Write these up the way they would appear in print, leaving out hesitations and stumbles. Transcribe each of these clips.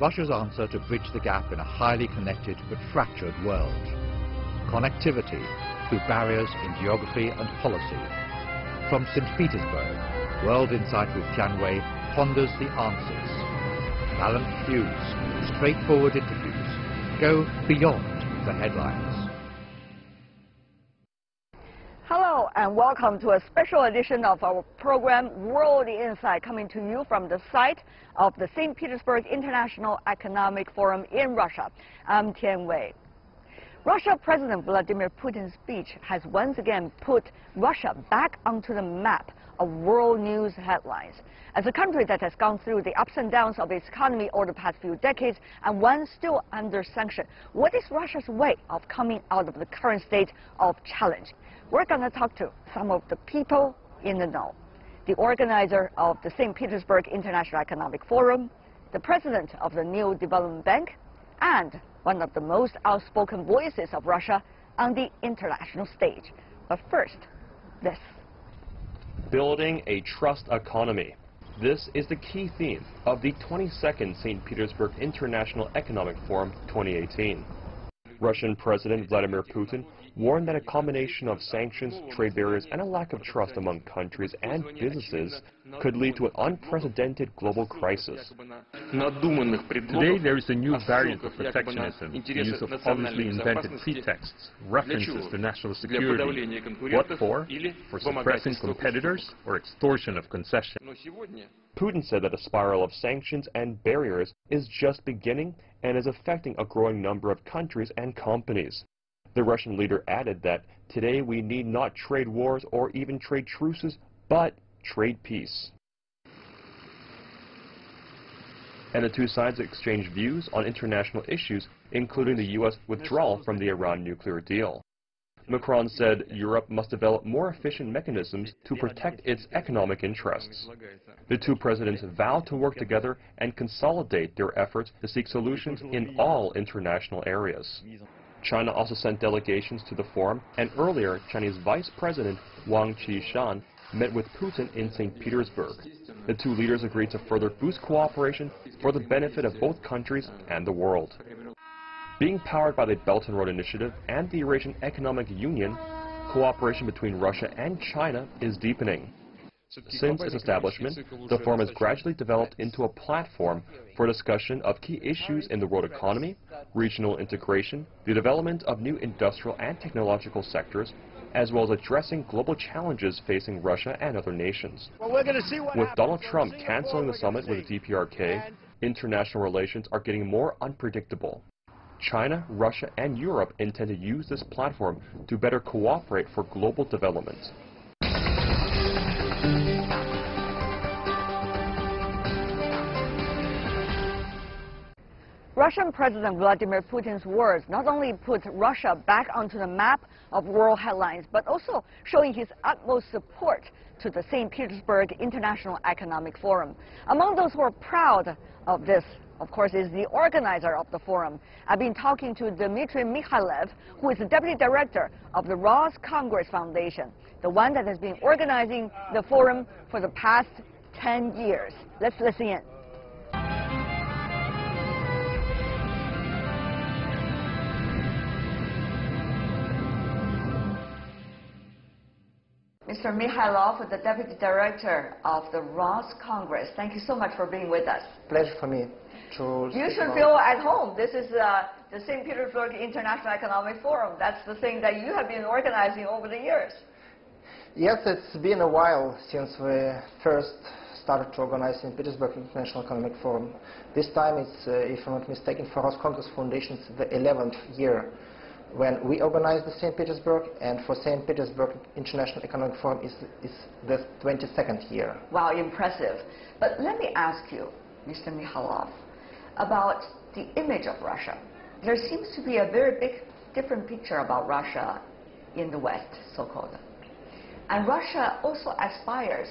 Russia's answer to bridge the gap in a highly connected but fractured world. Connectivity through barriers in geography and policy. From St. Petersburg, World Insight with Jian Wei ponders the answers. Balanced views, straightforward interviews, go beyond the headlines. Hello and welcome to a special edition of our program World Insight, coming to you from the site of the St. Petersburg International Economic Forum in Russia. I'm Tian Wei. Russia President Vladimir Putin's speech has once again put Russia back onto the map of world news headlines. As a country that has gone through the ups and downs of its economy over the past few decades and one still under sanction, what is Russia's way of coming out of the current state of challenge? We're going to talk to some of the people in the know. The organizer of the St. Petersburg International Economic Forum, the president of the New Development Bank, and one of the most outspoken voices of Russia on the international stage. But first, this. Building a trust economy. This is the key theme of the 22nd St. Petersburg International Economic Forum 2018. Russian President Vladimir Putin warned that a combination of sanctions, trade barriers, and a lack of trust among countries and businesses could lead to an unprecedented global crisis. Today there is a new variant of protectionism, the use of obviously invented pretexts, references to national security. What for? For suppressing competitors or extortion of concessions. Putin said that a spiral of sanctions and barriers is just beginning and is affecting a growing number of countries and companies. The Russian leader added that today we need not trade wars or even trade truces, but trade peace. And the two sides exchanged views on international issues, including the U.S. withdrawal from the Iran nuclear deal. Macron said Europe must develop more efficient mechanisms to protect its economic interests. The two presidents vowed to work together and consolidate their efforts to seek solutions in all international areas. China also sent delegations to the forum, and earlier Chinese Vice President Wang Qishan met with Putin in St. Petersburg. The two leaders agreed to further boost cooperation for the benefit of both countries and the world. Being powered by the Belt and Road Initiative and the Eurasian Economic Union, cooperation between Russia and China is deepening. Since its establishment, the forum has gradually developed into a platform for discussion of key issues in the world economy, regional integration, the development of new industrial and technological sectors, as well as addressing global challenges facing Russia and other nations. With Donald Trump canceling the summit with the DPRK, international relations are getting more unpredictable. China, Russia, and Europe intend to use this platform to better cooperate for global development. Russian President Vladimir Putin's words not only put Russia back onto the map of world headlines, but also showing his utmost support to the St. Petersburg International Economic Forum. Among those who are proud of this, of course, is the organizer of the forum. I've been talking to Dmitry Mikailov, who is the deputy director of the Roscongress Foundation, the one that has been organizing the forum for the past 10 years. Let's listen in. Mr. Mikailov, the Deputy Director of the Roscongress, thank you so much for being with us. Pleasure for me to You should feel at home. This is the St. Petersburg International Economic Forum. That's the thing that you have been organizing over the years. Yes, it's been a while since we first started to organize St. Petersburg International Economic Forum. This time it's, if I'm not mistaken, for Roscongress Foundation, it's the 11th year when we organized the St. Petersburg, and for St. Petersburg International Economic Forum is the 22nd year. Wow, impressive. But let me ask you, Mr. Mikailov, about the image of Russia. There seems to be a very big different picture about Russia in the West, so-called. And Russia also aspires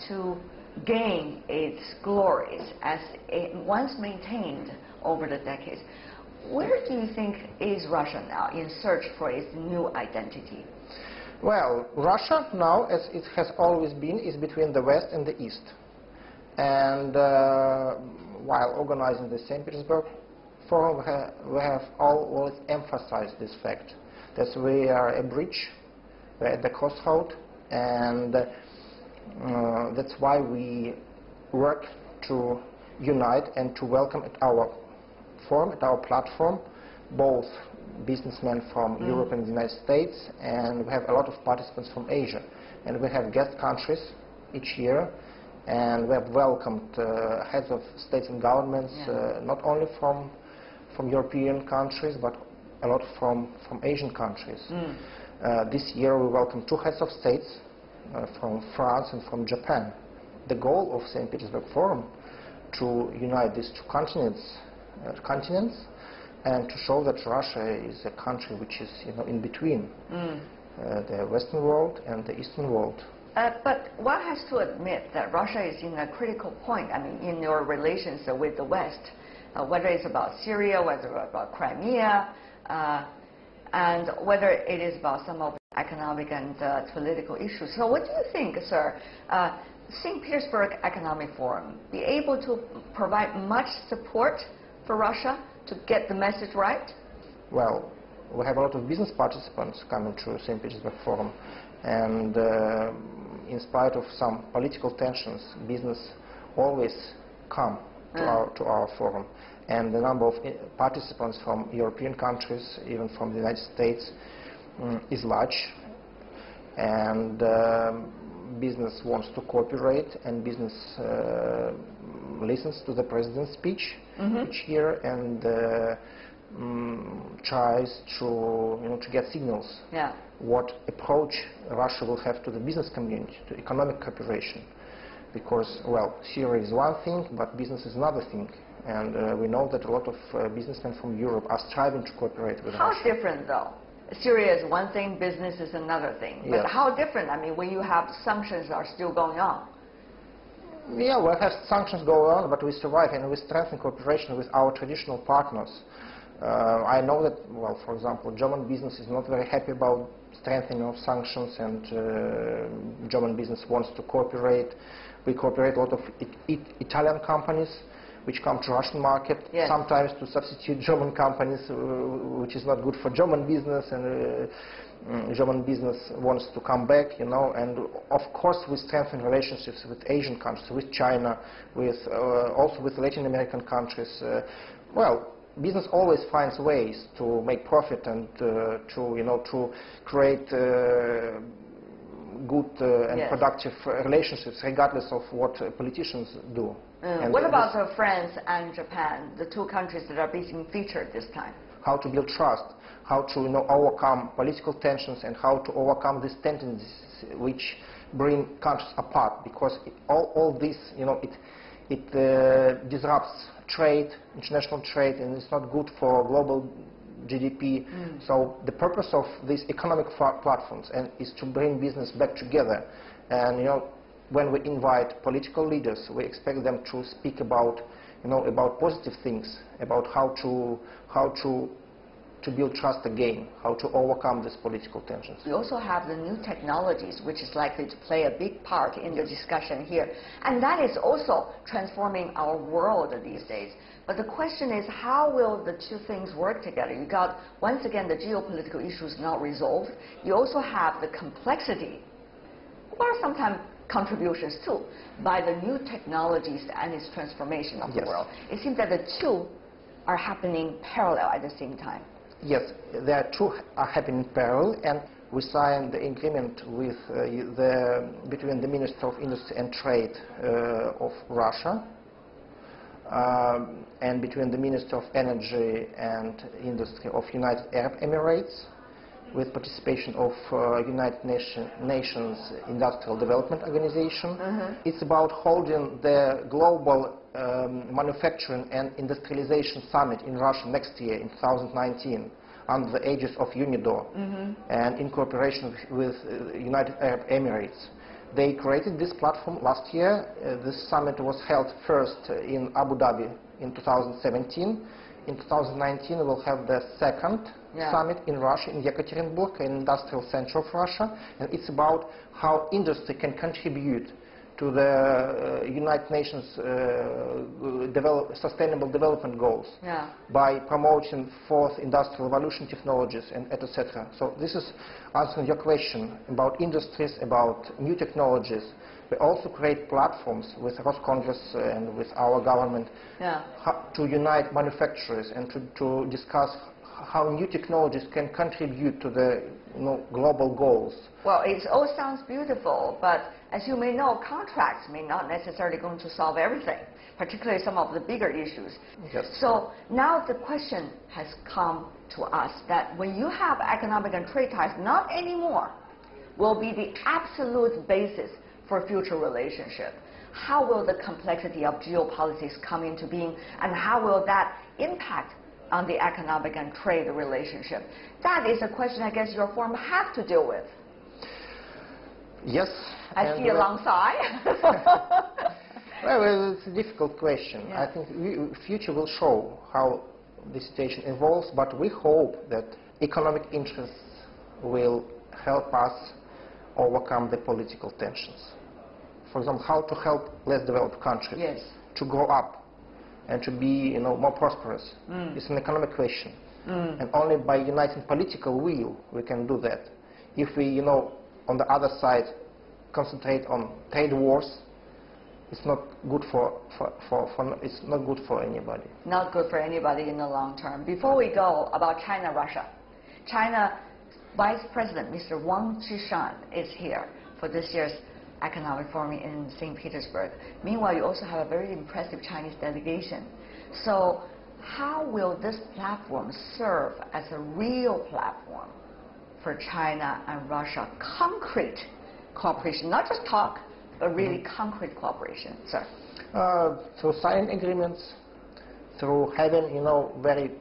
to gain its glories as it once maintained over the decades. Where do you think is Russia now in search for its new identity? Well, Russia now, as it has always been, is between the West and the East. And while organizing the St. Petersburg Forum, we have always emphasized this fact, that we are a bridge, we're at the crossroad, and that's why we work to unite and to welcome at our forum, at our platform, both businessmen from Europe and the United States, and we have a lot of participants from Asia. And we have guest countries each year, and we have welcomed heads of states and governments, not only from European countries, but a lot from Asian countries. This year we welcomed 2 heads of states from France and from Japan. The goal of St. Petersburg Forum to unite these 2 continents and to show that Russia is a country which is, in between the Western world and the Eastern world. But one has to admit that Russia is in a critical point, in your relations with the West, whether it's about Syria, whether it's about Crimea, and whether it is about some of the economic and political issues. So what do you think, sir? St. Petersburg Economic Forum be able to provide much support for Russia to get the message right? Well, we have a lot of business participants coming to St. Petersburg Forum, and in spite of some political tensions, business always come to our forum. And the number of participants from European countries, even from the United States, is large. And business wants to cooperate, and business listens to the president's speech each year, and tries to get signals what approach Russia will have to the business community, to economic cooperation. Because, well, Syria is one thing, but business is another thing. And we know that a lot of businessmen from Europe are striving to cooperate with Russia. How different, though? Syria is one thing, business is another thing. But how different? When you have sanctions are still going on. Yeah, we have sanctions going on, but we survive, and we strengthen cooperation with our traditional partners. I know that, well, for example, German business is not very happy about strengthening of sanctions, and German business wants to cooperate. We cooperate a lot of Italian companies which come to Russian market, sometimes to substitute German companies, which is not good for German business, and German business wants to come back, and of course we strengthen relationships with Asian countries, with China, also with Latin American countries. Well, business always finds ways to make profit and to create good and productive relationships, regardless of what politicians do. What about France and Japan, the 2 countries that are being featured this time? How to build trust, how to overcome political tensions, and how to overcome these tendencies which bring countries apart. Because all this, it disrupts trade, international trade, and it's not good for global GDP. So the purpose of these economic platforms is to bring business back together. And when we invite political leaders, we expect them to speak about about positive things, about how to build trust again, how to overcome these political tensions. We also have the new technologies, which is likely to play a big part in the discussion here. And that is also transforming our world these days. But the question is, how will the 2 things work together? You got, once again, the geopolitical issues not resolved. You also have the complexity, or sometimes contributions too, by the new technologies and its transformation of the world. It seems that the 2 are happening parallel at the same time. Yes, there are 2 are happening parallel, and we signed the agreement with between the Minister of Industry and Trade of Russia and between the Minister of Energy and Industry of United Arab Emirates, with participation of United Nations Industrial Development Organization. It's about holding the global manufacturing and industrialization summit in Russia next year in 2019 under the aegis of UNIDO and in cooperation with United Arab Emirates. They created this platform last year. This summit was held first in Abu Dhabi in 2017. In 2019 we'll have the second summit in Russia, in Yekaterinburg, an industrial center of Russia, and it's about how industry can contribute to the United Nations Sustainable Development Goals, by promoting fourth industrial revolution technologies, and etc. So this is answering your question about industries, about new technologies. We also create platforms with Roscongress and with our government to unite manufacturers and to discuss how new technologies can contribute to the global goals. Well, it all sounds beautiful, but as you may know, contracts may not necessarily going to solve everything, particularly some of the bigger issues. Yes. So now the question has come to us that when you have economic and trade ties, not anymore will be the absolute basis for future relationship. How will the complexity of geopolitics come into being, and how will that impact on the economic and trade relationship? That is a question I guess your forum have to deal with. Yes. I see a long sigh. Well, it's a difficult question. Yeah. I think the future will show how the situation evolves, but we hope that economic interests will help us overcome the political tensions. For example, how to help less developed countries to grow up and to be more prosperous. It's an economic question. And only by uniting political will we can do that. If we, on the other side, concentrate on trade wars, it's not good it's not good for anybody. Not good for anybody in the long term. Before we go about China-Russia, China Vice President Mr. Wang Qishan is here for this year's Economic Forum in St. Petersburg. Meanwhile, you also have a very impressive Chinese delegation. So how will this platform serve as a real platform for China and Russia? Concrete cooperation, not just talk, but really concrete cooperation, sir. Through signing agreements, through having, very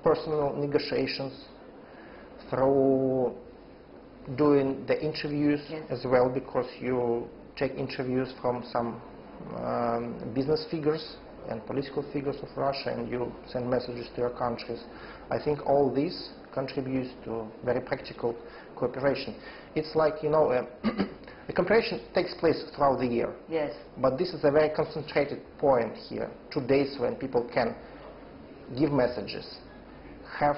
personal negotiations, through doing the interviews as well, because you take interviews from some business figures and political figures of Russia, and you send messages to your countries. I think all this contributes to very practical cooperation. It's like, the cooperation takes place throughout the year. Yes. But this is a very concentrated point here, 2 days when people can give messages, have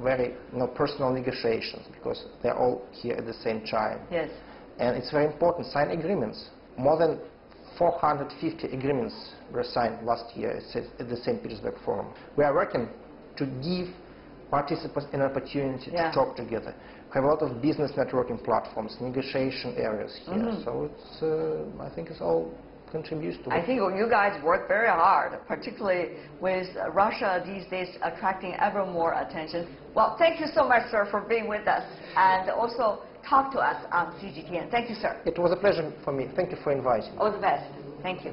very personal negotiations, because they're all here at the same time. Yes. And it's very important, sign agreements. More than 450 agreements were signed last year at the St. Petersburg Forum. We are working to give participants an opportunity to talk together. We have a lot of business networking platforms, negotiation areas here. So it's, I think it's all contributes to it. I think you guys work very hard, particularly with Russia these days attracting ever more attention. Well, thank you so much, sir, for being with us and also talk to us on CGTN. Thank you, sir. It was a pleasure for me. Thank you for inviting me. All the best. Thank you.